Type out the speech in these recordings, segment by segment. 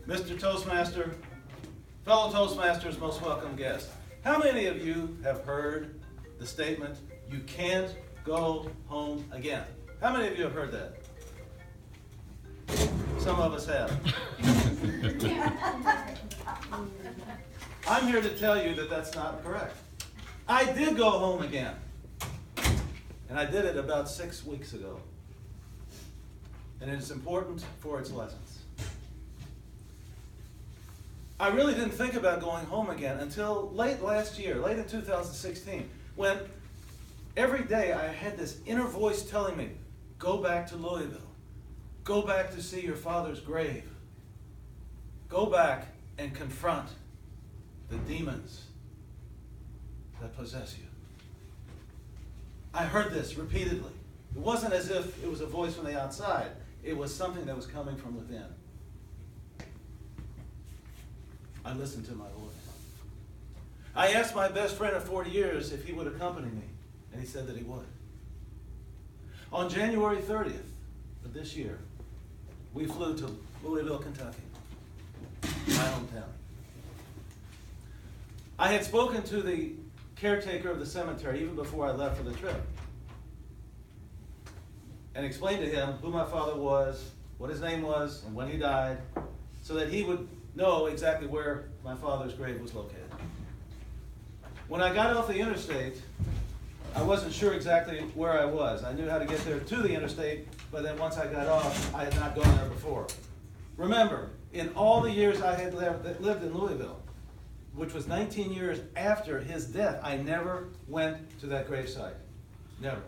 Mr. Toastmaster, fellow Toastmasters, most welcome guest. How many of you have heard the statement, "You can't go home again"? How many of you have heard that? Some of us have. I'm here to tell you that that's not correct. I did go home again. And I did it about 6 weeks ago. And it's important for its lessons. I really didn't think about going home again until late last year, late in 2016, when every day I had this inner voice telling me, go back to Louisville. Go back to see your father's grave. Go back and confront the demons that possess you. I heard this repeatedly. It wasn't as if it was a voice from the outside. It was something that was coming from within. I listened to my voice. I asked my best friend of 40 years if he would accompany me, and he said that he would. On January 30th of this year, we flew to Louisville, Kentucky, my hometown. I had spoken to the caretaker of the cemetery even before I left for the trip, and explained to him who my father was, what his name was, and when he died, so that he would know exactly where my father's grave was located. When I got off the interstate, I wasn't sure exactly where I was. I knew how to get there to the interstate, but then once I got off, I had not gone there before. Remember, in all the years I had lived in Louisville, which was 19 years after his death, I never went to that gravesite. Never.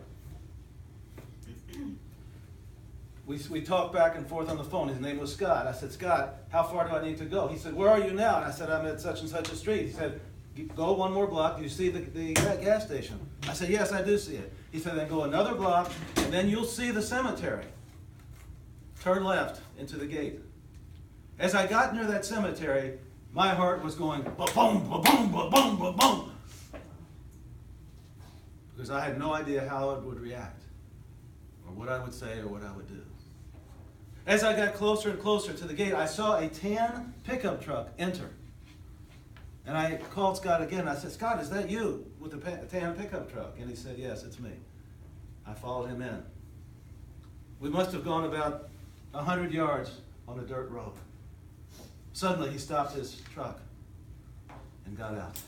We talked back and forth on the phone. His name was Scott. I said, Scott, how far do I need to go? He said, where are you now? And I said, I'm at such and such a street. He said, go one more block. Do you see the gas station? I said, yes, I do see it. He said, then go another block, and then you'll see the cemetery. Turn left into the gate. As I got near that cemetery, my heart was going ba-boom, ba-boom, ba-boom, ba-boom. Because I had no idea how it would react, or what I would say, or what I would do. As I got closer and closer to the gate, I saw a tan pickup truck enter. And I called Scott again. I said, Scott, is that you with the tan pickup truck? And he said, yes, it's me. I followed him in. We must have gone about 100 yards on a dirt road. Suddenly, he stopped his truck and got out.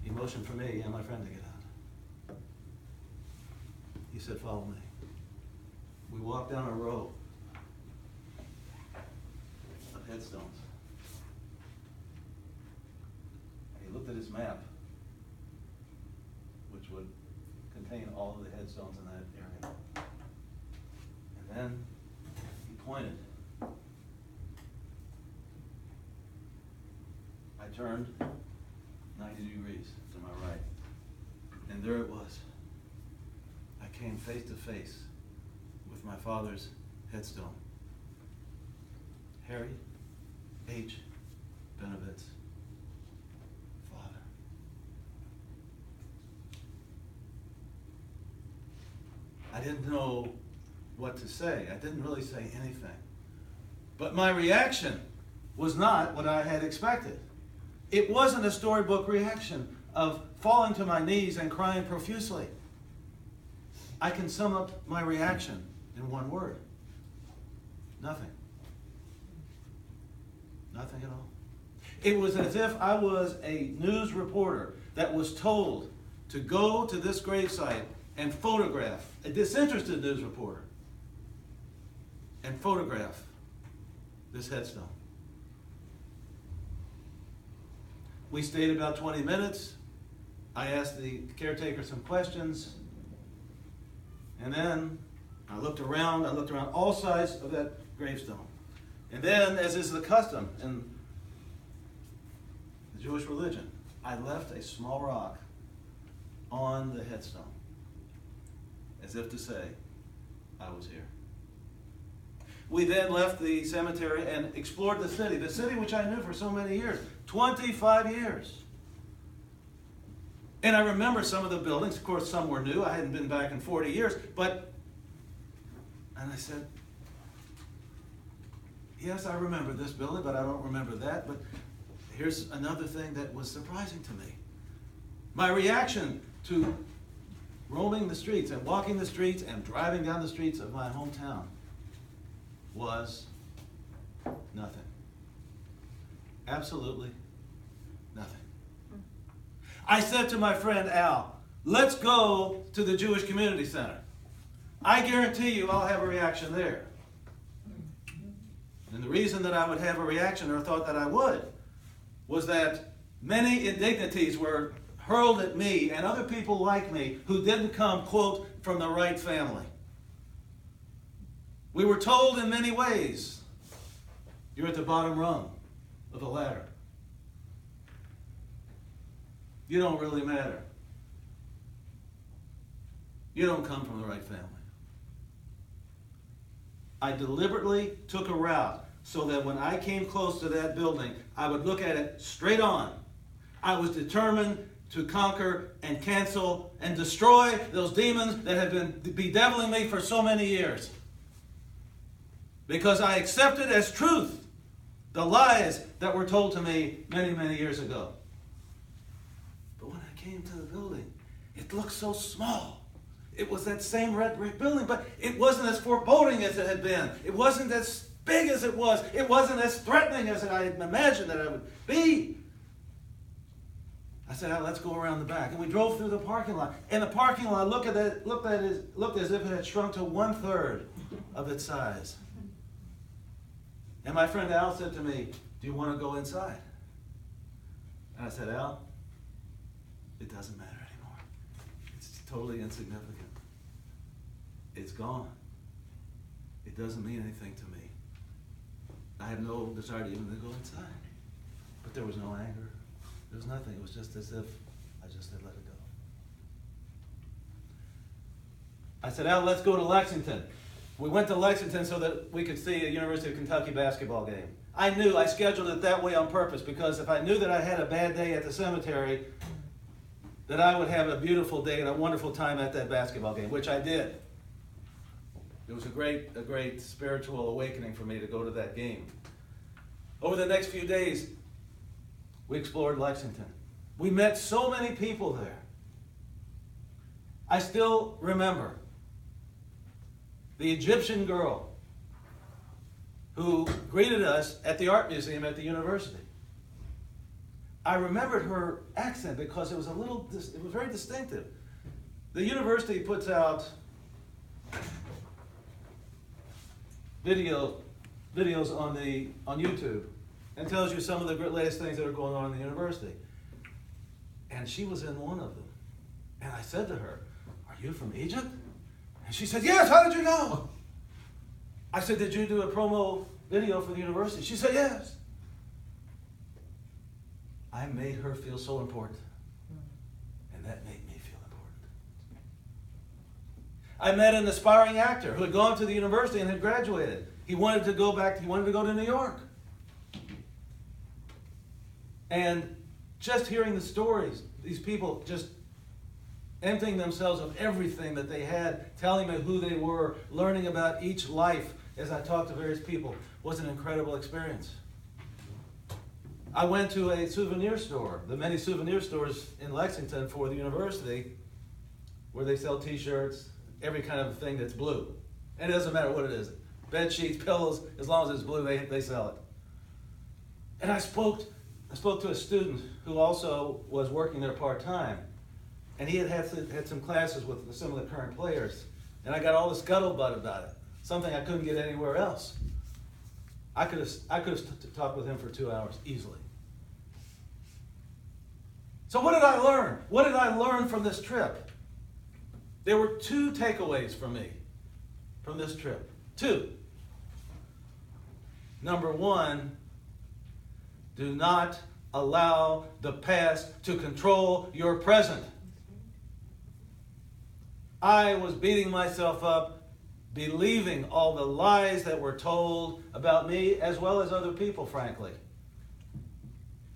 He motioned for me and my friend to get out. He said, follow me. We walked down a row of headstones. He looked at his map, which would contain all of the headstones in that area. And then he pointed. I turned 90 degrees to my right, and there it was. I came face to face with my father's headstone. Harry H. Benovitz, father. I didn't know what to say. I didn't really say anything. But my reaction was not what I had expected. It wasn't a storybook reaction of falling to my knees and crying profusely. I can sum up my reaction in one word. Nothing. Nothing at all. It was as if I was a news reporter that was told to go to this gravesite and photograph, a disinterested news reporter, and photograph this headstone. We stayed about 20 minutes. I asked the caretaker some questions. And then I looked around all sides of that gravestone. And then, as is the custom in the Jewish religion, I left a small rock on the headstone, as if to say, I was here. We then left the cemetery and explored the city which I knew for so many years, 25 years. And I remember some of the buildings. Of course, some were new. I hadn't been back in 40 years. And I said, yes, I remember this building, but I don't remember that. But here's another thing that was surprising to me. My reaction to roaming the streets and walking the streets and driving down the streets of my hometown was nothing. Absolutely nothing. I said to my friend Al, let's go to the Jewish Community Center. I guarantee you I'll have a reaction there. And the reason that I would have a reaction, or thought that I would, was that many indignities were hurled at me and other people like me who didn't come, quote, from the right family. We were told in many ways, you're at the bottom rung of the ladder. You don't really matter. You don't come from the right family. I deliberately took a route so that when I came close to that building, I would look at it straight on. I was determined to conquer and cancel and destroy those demons that have been bedeviling me for so many years. Because I accepted as truth the lies that were told to me many, many years ago. But when I came to the building, it looked so small. It was that same red brick building, but it wasn't as foreboding as it had been. It wasn't as big as it was. It wasn't as threatening as I had imagined that it would be. I said, oh, let's go around the back. And we drove through the parking lot. And the parking lot looked as if it had shrunk to 1/3 of its size. And my friend Al said to me, do you want to go inside? And I said, Al, it doesn't matter anymore. It's totally insignificant. It's gone. It doesn't mean anything to me. I have no desire to even to go inside. But there was no anger. There was nothing. It was just as if I just had let it go. I said, Al, let's go to Lexington. We went to Lexington so that we could see a University of Kentucky basketball game. I scheduled it that way on purpose, because if I knew that I had a bad day at the cemetery, that I would have a beautiful day and a wonderful time at that basketball game, which I did. It was a great spiritual awakening for me to go to that game. Over the next few days, we explored Lexington. We met so many people there. I still remember the Egyptian girl who greeted us at the art museum at the university. I remembered her accent because it was very distinctive. The university puts out videos on YouTube and tells you some of the latest things that are going on in the university. And she was in one of them. And I said to her, are you from Egypt? And she said, yes, how did you know? I said, did you do a promo video for the university? She said, yes. I made her feel so important. And that made me feel important. I met an aspiring actor who had gone to the university and had graduated. He wanted to go to New York. And just hearing the stories, these people just emptying themselves of everything that they had, telling me who they were, learning about each life as I talked to various people, was an incredible experience. I went to a souvenir store, the many souvenir stores in Lexington for the university, where they sell t-shirts, every kind of thing that's blue. And it doesn't matter what it is. Bed sheets, pillows, as long as it's blue, they sell it. And I spoke to a student who also was working there part-time. And he had some classes with some of the current players. And I got all this scuttlebutt about it, something I couldn't get anywhere else. I could have talked with him for 2 hours easily. So what did I learn? What did I learn from this trip? There were 2 takeaways for me from this trip. 2. Number 1, do not allow the past to control your present. I was beating myself up, believing all the lies that were told about me, as well as other people, frankly.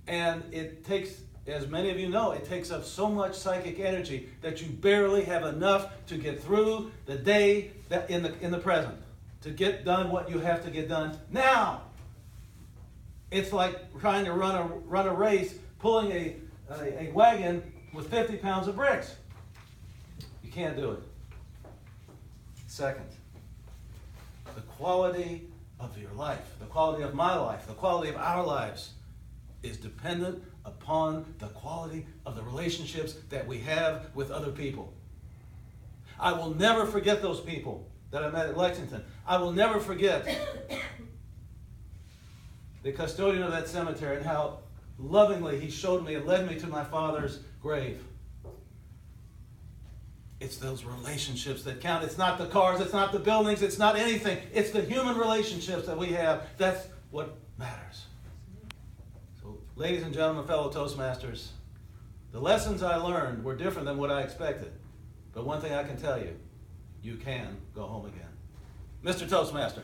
And it takes, as many of you know, it takes up so much psychic energy that you barely have enough to get through the day in the present, to get done what you have to get done now. It's like trying to run a race, pulling a wagon with 50 pounds of bricks. You can't do it. Second, the quality of your life, the quality of my life, the quality of our lives is dependent upon the quality of the relationships that we have with other people. I will never forget those people that I met at Lexington. I will never forget the custodian of that cemetery and how lovingly he showed me and led me to my father's grave. It's those relationships that count. It's not the cars, it's not the buildings, it's not anything. It's the human relationships that we have. That's what matters. So, ladies and gentlemen, fellow Toastmasters, the lessons I learned were different than what I expected. But one thing I can tell you, you can go home again. Mr. Toastmaster.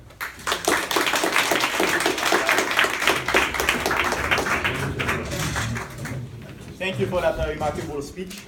Thank you for that remarkable speech.